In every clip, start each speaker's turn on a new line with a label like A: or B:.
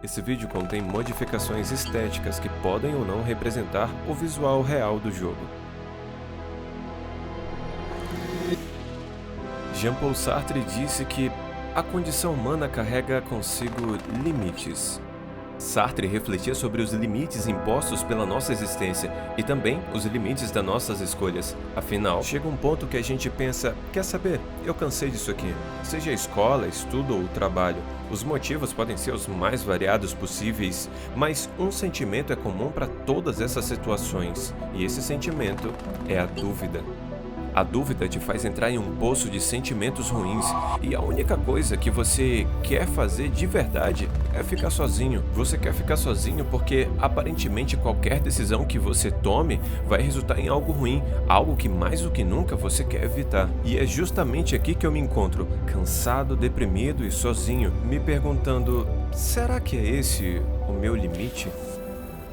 A: Esse vídeo contém modificações estéticas que podem ou não representar o visual real do jogo. Jean-Paul Sartre disse que a condição humana carrega consigo limites. Sartre refletia sobre os limites impostos pela nossa existência e também os limites das nossas escolhas. Afinal, chega um ponto que a gente pensa, quer saber, eu cansei disso aqui. Seja escola, estudo ou trabalho, os motivos podem ser os mais variados possíveis, mas um sentimento é comum para todas essas situações, e esse sentimento é a dúvida. A dúvida te faz entrar em um poço de sentimentos ruins e a única coisa que você quer fazer de verdade é ficar sozinho. Você quer ficar sozinho porque aparentemente qualquer decisão que você tome vai resultar em algo ruim, algo que mais do que nunca você quer evitar. E é justamente aqui que eu me encontro, cansado, deprimido e sozinho, me perguntando: será que é esse o meu limite?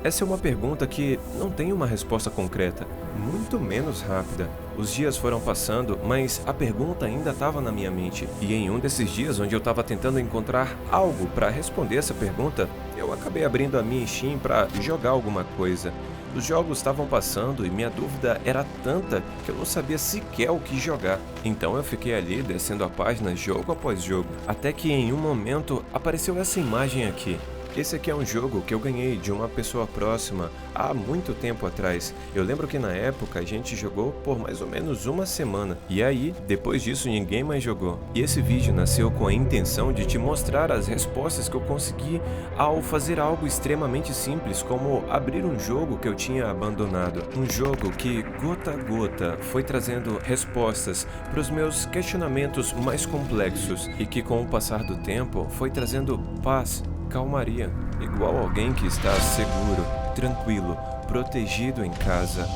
A: Essa é uma pergunta que não tem uma resposta concreta, muito menos rápida. Os dias foram passando, mas a pergunta ainda estava na minha mente. E em um desses dias onde eu estava tentando encontrar algo para responder essa pergunta, eu acabei abrindo a minha Steam para jogar alguma coisa. Os jogos estavam passando e minha dúvida era tanta que eu não sabia sequer o que jogar. Então eu fiquei ali descendo a página jogo após jogo, até que em um momento apareceu essa imagem aqui. Esse aqui é um jogo que eu ganhei de uma pessoa próxima há muito tempo atrás. Eu lembro que na época a gente jogou por mais ou menos uma semana. E aí, depois disso, ninguém mais jogou. E esse vídeo nasceu com a intenção de te mostrar as respostas que eu consegui ao fazer algo extremamente simples, como abrir um jogo que eu tinha abandonado. Um jogo que, gota a gota, foi trazendo respostas para os meus questionamentos mais complexos e que, com o passar do tempo, foi trazendo paz, calmaria, igual alguém que está seguro, tranquilo, protegido em casa,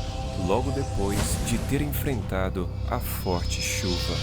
A: logo depois de ter enfrentado a forte chuva.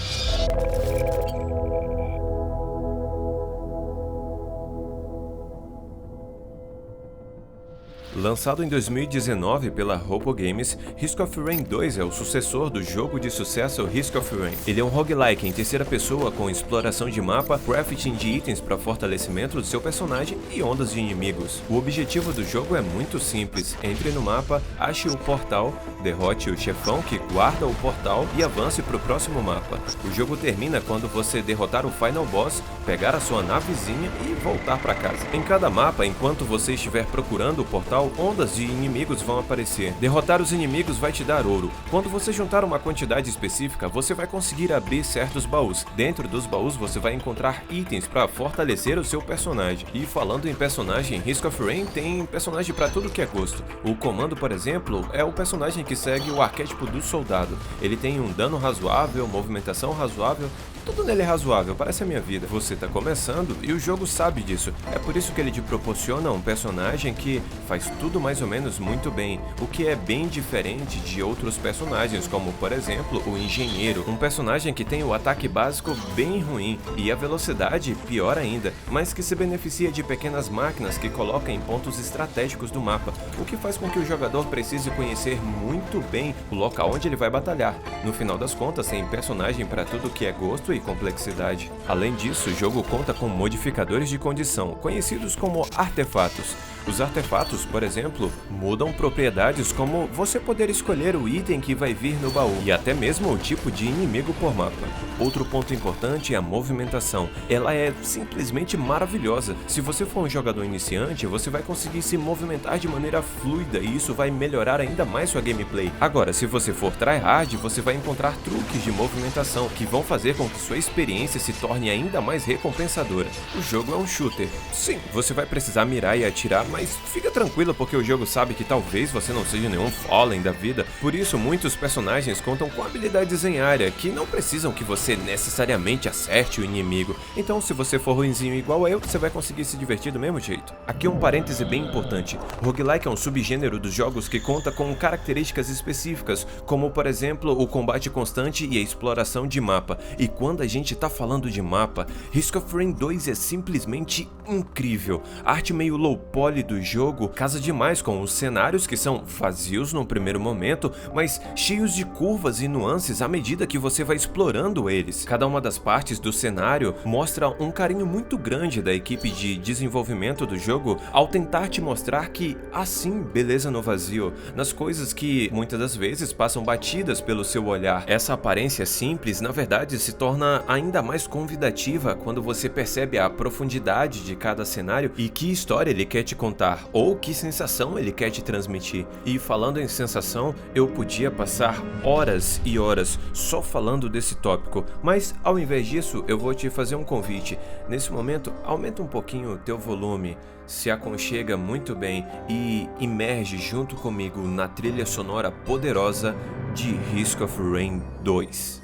A: Lançado em 2019 pela Robo Games, Risk of Rain 2 é o sucessor do jogo de sucesso Risk of Rain. Ele é um roguelike em terceira pessoa com exploração de mapa, crafting de itens para fortalecimento do seu personagem e ondas de inimigos. O objetivo do jogo é muito simples: entre no mapa, ache o portal, derrote o chefão que guarda o portal e avance para o próximo mapa. O jogo termina quando você derrotar o final boss, pegar a sua navezinha e voltar para casa. Em cada mapa, enquanto você estiver procurando o portal, ondas de inimigos vão aparecer. Derrotar os inimigos vai te dar ouro. Quando você juntar uma quantidade específica, você vai conseguir abrir certos baús. Dentro dos baús você vai encontrar itens para fortalecer o seu personagem. E falando em personagem, Risk of Rain tem personagem para tudo que é gosto. O Comando, por exemplo, é o personagem que segue o arquétipo do soldado. Ele tem um dano razoável, movimentação razoável, tudo nele é razoável, parece a minha vida. Você tá começando e o jogo sabe disso. É por isso que ele te proporciona um personagem que faz tudo mais ou menos muito bem, o que é bem diferente de outros personagens, como por exemplo o Engenheiro, um personagem que tem o ataque básico bem ruim e a velocidade pior ainda, mas que se beneficia de pequenas máquinas que coloca em pontos estratégicos do mapa, o que faz com que o jogador precise conhecer muito bem o local onde ele vai batalhar. No final das contas, tem personagem para tudo que é gosto e complexidade. Além disso, o jogo conta com modificadores de condição, conhecidos como artefatos. Os artefatos, por exemplo, mudam propriedades como você poder escolher o item que vai vir no baú e até mesmo o tipo de inimigo por mapa. Outro ponto importante é a movimentação. Ela é simplesmente maravilhosa. Se você for um jogador iniciante, você vai conseguir se movimentar de maneira fluida e isso vai melhorar ainda mais sua gameplay. Agora, se você for tryhard, você vai encontrar truques de movimentação que vão fazer com que sua experiência se torne ainda mais recompensadora. O jogo é um shooter. Sim, você vai precisar mirar e atirar, mas fica tranquilo porque o jogo sabe que talvez você não seja nenhum Fallen da vida. Por isso, muitos personagens contam com habilidades em área que não precisam que você necessariamente acerte o inimigo. Então, se você for ruinzinho igual eu, você vai conseguir se divertir do mesmo jeito. Aqui um parêntese bem importante. Roguelike é um subgênero dos jogos que conta com características específicas, como por exemplo, o combate constante e a exploração de mapa. E quando a gente tá falando de mapa, Risk of Rain 2 é simplesmente incrível. A arte meio low poly do jogo casa demais com os cenários, que são vazios no primeiro momento, mas cheios de curvas e nuances à medida que você vai explorando eles. Cada uma das partes do cenário mostra um carinho muito grande da equipe de desenvolvimento do jogo ao tentar te mostrar que há sim beleza no vazio, nas coisas que muitas das vezes passam batidas pelo seu olhar. Essa aparência simples, na verdade, se torna ainda mais convidativa quando você percebe a profundidade de cada cenário e que história ele quer te contar, ou que sensação ele quer te transmitir. E falando em sensação, eu podia passar horas e horas só falando desse tópico, mas ao invés disso, eu vou te fazer um convite. Nesse momento, aumenta um pouquinho o teu volume, se aconchega muito bem e imerge junto comigo na trilha sonora poderosa de Risk of Rain 2.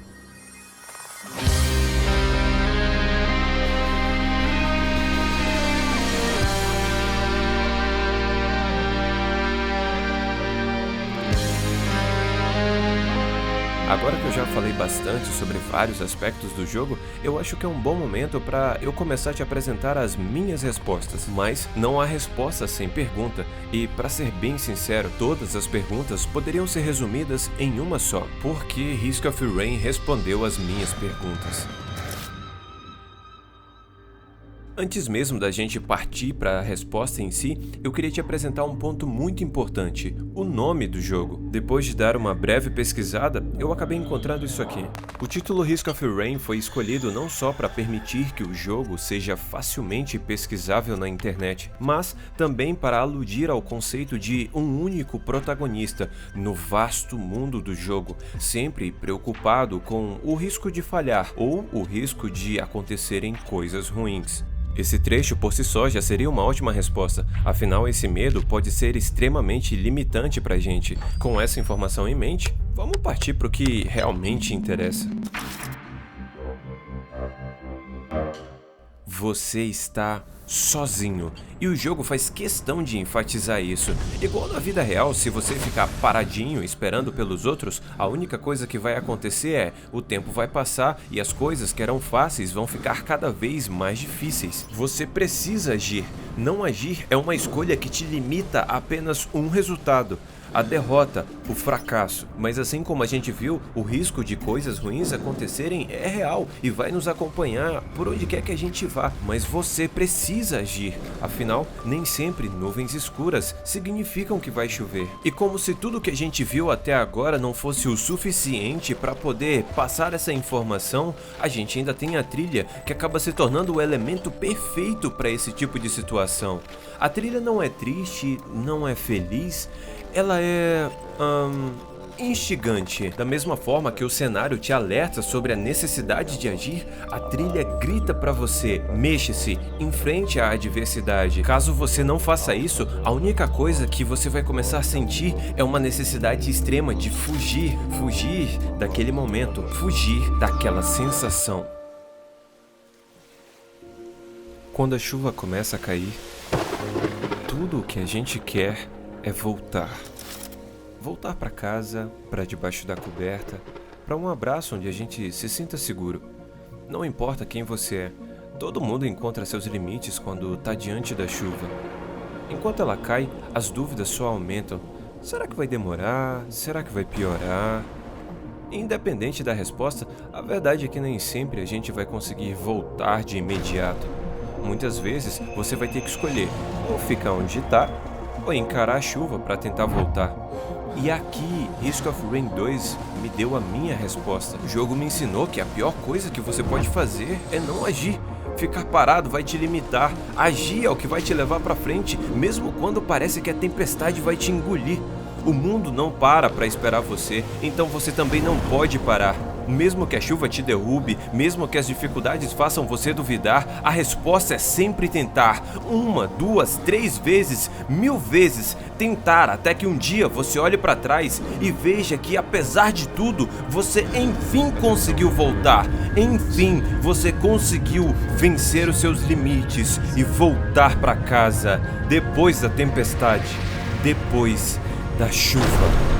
A: Agora que eu já falei bastante sobre vários aspectos do jogo, eu acho que é um bom momento para eu começar a te apresentar as minhas respostas. Mas não há resposta sem pergunta, e para ser bem sincero, todas as perguntas poderiam ser resumidas em uma só. Por que Risk of Rain respondeu as minhas perguntas? Antes mesmo da gente partir para a resposta em si, eu queria te apresentar um ponto muito importante, o nome do jogo. Depois de dar uma breve pesquisada, eu acabei encontrando isso aqui. O título Risk of Rain foi escolhido não só para permitir que o jogo seja facilmente pesquisável na internet, mas também para aludir ao conceito de um único protagonista no vasto mundo do jogo, sempre preocupado com o risco de falhar ou o risco de acontecerem coisas ruins. Esse trecho por si só já seria uma ótima resposta, afinal esse medo pode ser extremamente limitante pra gente. Com essa informação em mente, vamos partir pro que realmente interessa. Você está sozinho, e o jogo faz questão de enfatizar isso. Igual na vida real, se você ficar paradinho esperando pelos outros, a única coisa que vai acontecer é o tempo vai passar e as coisas que eram fáceis vão ficar cada vez mais difíceis. Você precisa agir. Não agir é uma escolha que te limita a apenas um resultado: a derrota, o fracasso. Mas assim como a gente viu, o risco de coisas ruins acontecerem é real e vai nos acompanhar por onde quer que a gente vá. Mas você precisa agir, afinal, nem sempre nuvens escuras significam que vai chover. E como se tudo que a gente viu até agora não fosse o suficiente para poder passar essa informação, a gente ainda tem a trilha, que acaba se tornando o elemento perfeito para esse tipo de situação. A trilha não é triste, não é feliz, ela é instigante. Da mesma forma que o cenário te alerta sobre a necessidade de agir, a trilha grita pra você: mexa-se, enfrente a adversidade. Caso você não faça isso, a única coisa que você vai começar a sentir é uma necessidade extrema de fugir daquele momento, fugir daquela sensação. Quando a chuva começa a cair, tudo o que a gente quer é voltar. Voltar para casa, para debaixo da coberta, para um abraço onde a gente se sinta seguro. Não importa quem você é, todo mundo encontra seus limites quando tá diante da chuva. Enquanto ela cai, as dúvidas só aumentam. Será que vai demorar? Será que vai piorar? Independente da resposta, a verdade é que nem sempre a gente vai conseguir voltar de imediato. Muitas vezes você vai ter que escolher ou ficar onde está ou encarar a chuva para tentar voltar. E aqui, Risk of Rain 2 me deu a minha resposta. O jogo me ensinou que a pior coisa que você pode fazer é não agir. Ficar parado vai te limitar. Agir é o que vai te levar para frente, mesmo quando parece que a tempestade vai te engolir. O mundo não para esperar você, então você também não pode parar. Mesmo que a chuva te derrube, mesmo que as dificuldades façam você duvidar, a resposta é sempre tentar. 1, 2, 3 vezes, 1000 vezes. Tentar até que um dia você olhe para trás e veja que, apesar de tudo, você enfim conseguiu voltar. Enfim, você conseguiu vencer os seus limites e voltar para casa depois da tempestade, depois da chuva.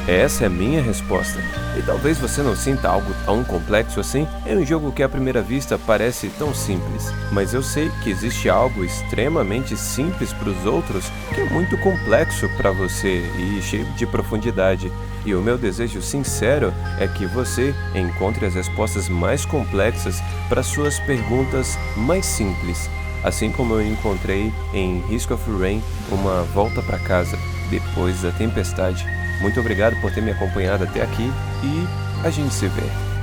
A: Essa é a minha resposta. E talvez você não sinta algo tão complexo assim. É um jogo que à primeira vista parece tão simples, mas eu sei que existe algo extremamente simples para os outros que é muito complexo para você e cheio de profundidade. E o meu desejo sincero é que você encontre as respostas mais complexas para suas perguntas mais simples, assim como eu encontrei em Risk of Rain uma volta para casa depois da tempestade. Muito obrigado por ter me acompanhado até aqui e a gente se vê.